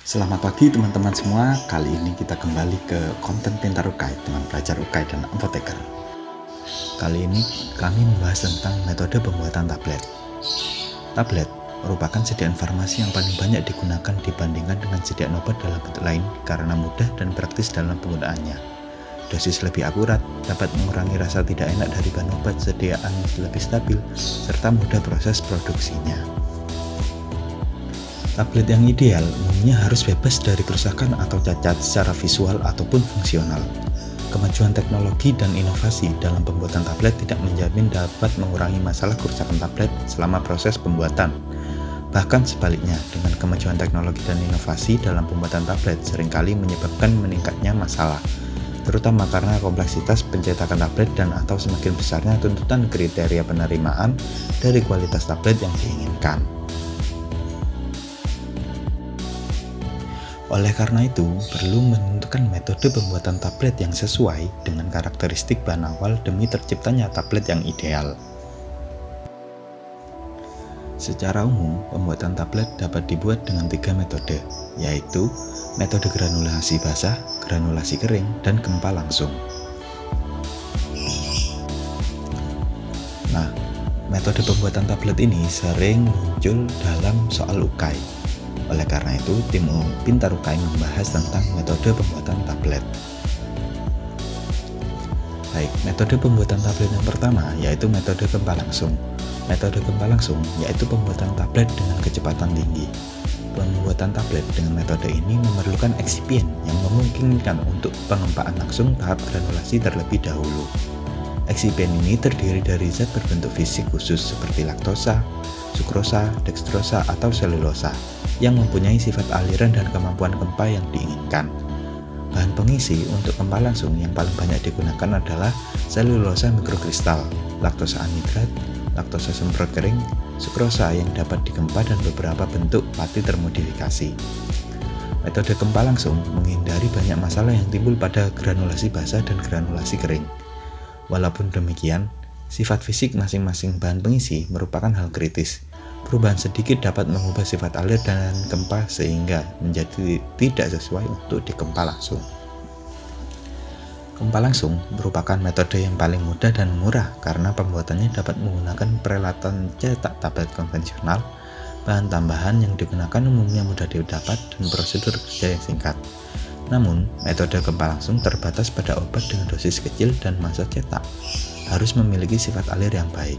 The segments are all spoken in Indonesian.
Selamat pagi teman-teman semua. Kali ini kita kembali ke konten Pintar UKAI dengan belajar UKAI dan Apoteker. Kali ini kami membahas tentang metode pembuatan tablet. Tablet merupakan sediaan farmasi yang paling banyak digunakan dibandingkan dengan sediaan obat dalam bentuk lain karena mudah dan praktis dalam penggunaannya. Dosis lebih akurat, dapat mengurangi rasa tidak enak dari bahan obat, sediaan lebih stabil, serta mudah proses produksinya. Tablet yang ideal umumnya harus bebas dari kerusakan atau cacat secara visual ataupun fungsional. Kemajuan teknologi dan inovasi dalam pembuatan tablet tidak menjamin dapat mengurangi masalah kerusakan tablet selama proses pembuatan. Bahkan sebaliknya, dengan kemajuan teknologi dan inovasi dalam pembuatan tablet seringkali menyebabkan meningkatnya masalah, terutama karena kompleksitas pencetakan tablet dan atau semakin besarnya tuntutan kriteria penerimaan dari kualitas tablet yang diinginkan. Oleh karena itu, perlu menentukan metode pembuatan tablet yang sesuai dengan karakteristik bahan awal demi terciptanya tablet yang ideal. Secara umum, pembuatan tablet dapat dibuat dengan 3 metode, yaitu metode granulasi basah, granulasi kering, dan gempa langsung. Nah, metode pembuatan tablet ini sering muncul dalam soal UKAI. Oleh karena itu, tim Pintar UKAI membahas tentang metode pembuatan tablet. Baik, metode pembuatan tablet yang pertama yaitu metode gempa langsung. Metode gempa langsung yaitu pembuatan tablet dengan kecepatan tinggi. Pembuatan tablet dengan metode ini memerlukan eksipien yang memungkinkan untuk pengempaan langsung tahap granulasi terlebih dahulu. Eksipien ini terdiri dari zat berbentuk fisik khusus seperti laktosa, sukrosa, dekstrosa, atau selulosa yang mempunyai sifat aliran dan kemampuan gempa yang diinginkan. Bahan pengisi untuk gempa langsung yang paling banyak digunakan adalah selulosa mikrokristal, laktosa anhidrat, laktosa semprot kering, sukrosa yang dapat digempa dan beberapa bentuk pati termodifikasi. Metode gempa langsung menghindari banyak masalah yang timbul pada granulasi basah dan granulasi kering. Walaupun demikian, sifat fisik masing-masing bahan pengisi merupakan hal kritis. Perubahan sedikit dapat mengubah sifat alir dan gempa sehingga menjadi tidak sesuai untuk digempa langsung. Gempa langsung merupakan metode yang paling mudah dan murah karena pembuatannya dapat menggunakan peralatan cetak tablet konvensional, bahan tambahan yang digunakan umumnya mudah didapat, dan prosedur kerja yang singkat. Namun, metode gempa langsung terbatas pada obat dengan dosis kecil dan masa cetak harus memiliki sifat alir yang baik.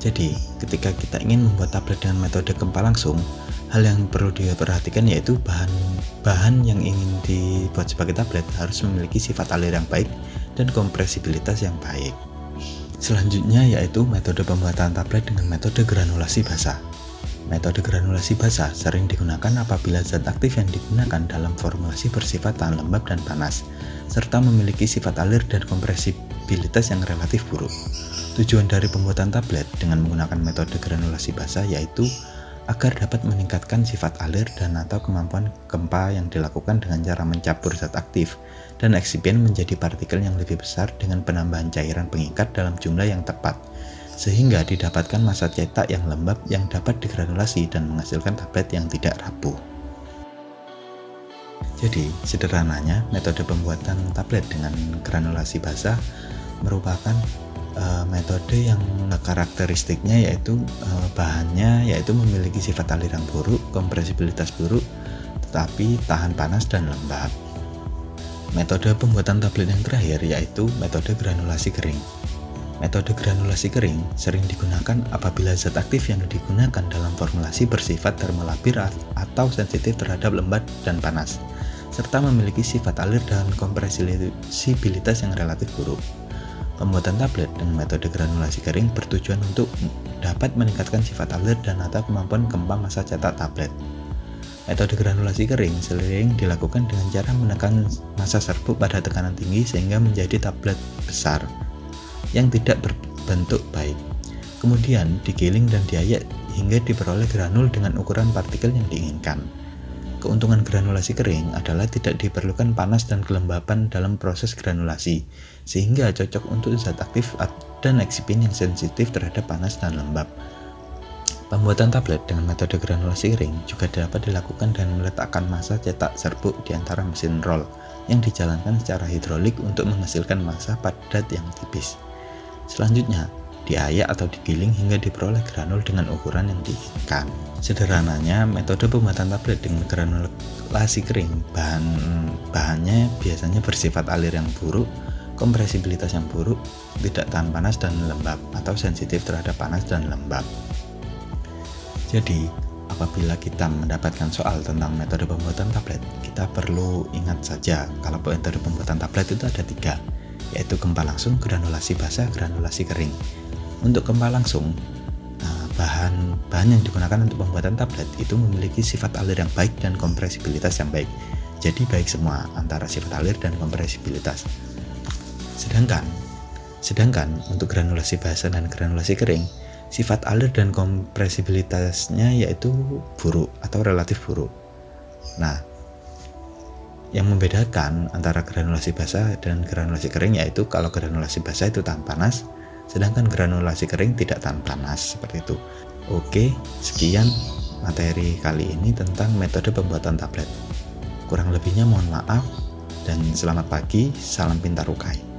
Jadi, ketika kita ingin membuat tablet dengan metode gempa langsung, hal yang perlu diperhatikan yaitu bahan yang ingin dibuat sebagai tablet harus memiliki sifat alir yang baik dan kompresibilitas yang baik. Selanjutnya yaitu metode pembuatan tablet dengan metode granulasi basah. Metode granulasi basah sering digunakan apabila zat aktif yang digunakan dalam formulasi bersifat tahan lembab dan panas, serta memiliki sifat alir dan kompresibilitas yang relatif buruk. Tujuan dari pembuatan tablet dengan menggunakan metode granulasi basah yaitu agar dapat meningkatkan sifat alir dan atau kemampuan gempa yang dilakukan dengan cara mencampur zat aktif dan eksipien menjadi partikel yang lebih besar dengan penambahan cairan pengikat dalam jumlah yang tepat, sehingga didapatkan massa cetak yang lembab yang dapat digranulasi dan menghasilkan tablet yang tidak rapuh. Jadi, sederhananya, metode pembuatan tablet dengan granulasi basah merupakan metode yang karakteristiknya yaitu bahannya yaitu memiliki sifat alir yang buruk, kompresibilitas buruk, tetapi tahan panas dan lembab. Metode pembuatan tablet yang terakhir yaitu metode granulasi kering. Metode granulasi kering sering digunakan apabila zat aktif yang digunakan dalam formulasi bersifat termolabir atau sensitif terhadap lembab dan panas, serta memiliki sifat alir dan kompresibilitas yang relatif buruk. Pembuatan tablet dengan metode granulasi kering bertujuan untuk dapat meningkatkan sifat alir dan atau kemampuan gempa massa cetak tablet. Metode granulasi kering sering dilakukan dengan cara menekan massa serbuk pada tekanan tinggi sehingga menjadi tablet besar yang tidak berbentuk baik. Kemudian digiling dan diayak hingga diperoleh granul dengan ukuran partikel yang diinginkan. Keuntungan granulasi kering adalah tidak diperlukan panas dan kelembapan dalam proses granulasi, sehingga cocok untuk zat aktif dan eksipien yang sensitif terhadap panas dan lembab. Pembuatan tablet dengan metode granulasi kering juga dapat dilakukan dengan meletakkan massa cetak serbuk di antara mesin roll yang dijalankan secara hidrolik untuk menghasilkan massa padat yang tipis. Selanjutnya, diayak atau digiling hingga diperoleh granul dengan ukuran yang diinginkan. Sederhananya, metode pembuatan tablet dengan granulasi kering bahannya biasanya bersifat alir yang buruk, kompresibilitas yang buruk, tidak tahan panas dan lembab, atau sensitif terhadap panas dan lembab. Jadi, apabila kita mendapatkan soal tentang metode pembuatan tablet, kita perlu ingat saja kalau metode pembuatan tablet itu ada 3, yaitu gempa langsung, granulasi basah, granulasi kering. Untuk gempa langsung, bahan yang digunakan untuk pembuatan tablet itu memiliki sifat alir yang baik dan kompresibilitas yang baik. Jadi baik semua antara sifat alir dan kompresibilitas. Sedangkan untuk granulasi basah dan granulasi kering, sifat alir dan kompresibilitasnya yaitu buruk atau relatif buruk. Nah, yang membedakan antara granulasi basah dan granulasi kering yaitu kalau granulasi basah itu tahan panas, sedangkan granulasi kering tidak tahan panas, seperti itu. Oke, sekian materi kali ini tentang metode pembuatan tablet. Kurang lebihnya mohon maaf dan selamat pagi, salam pintar UKAI.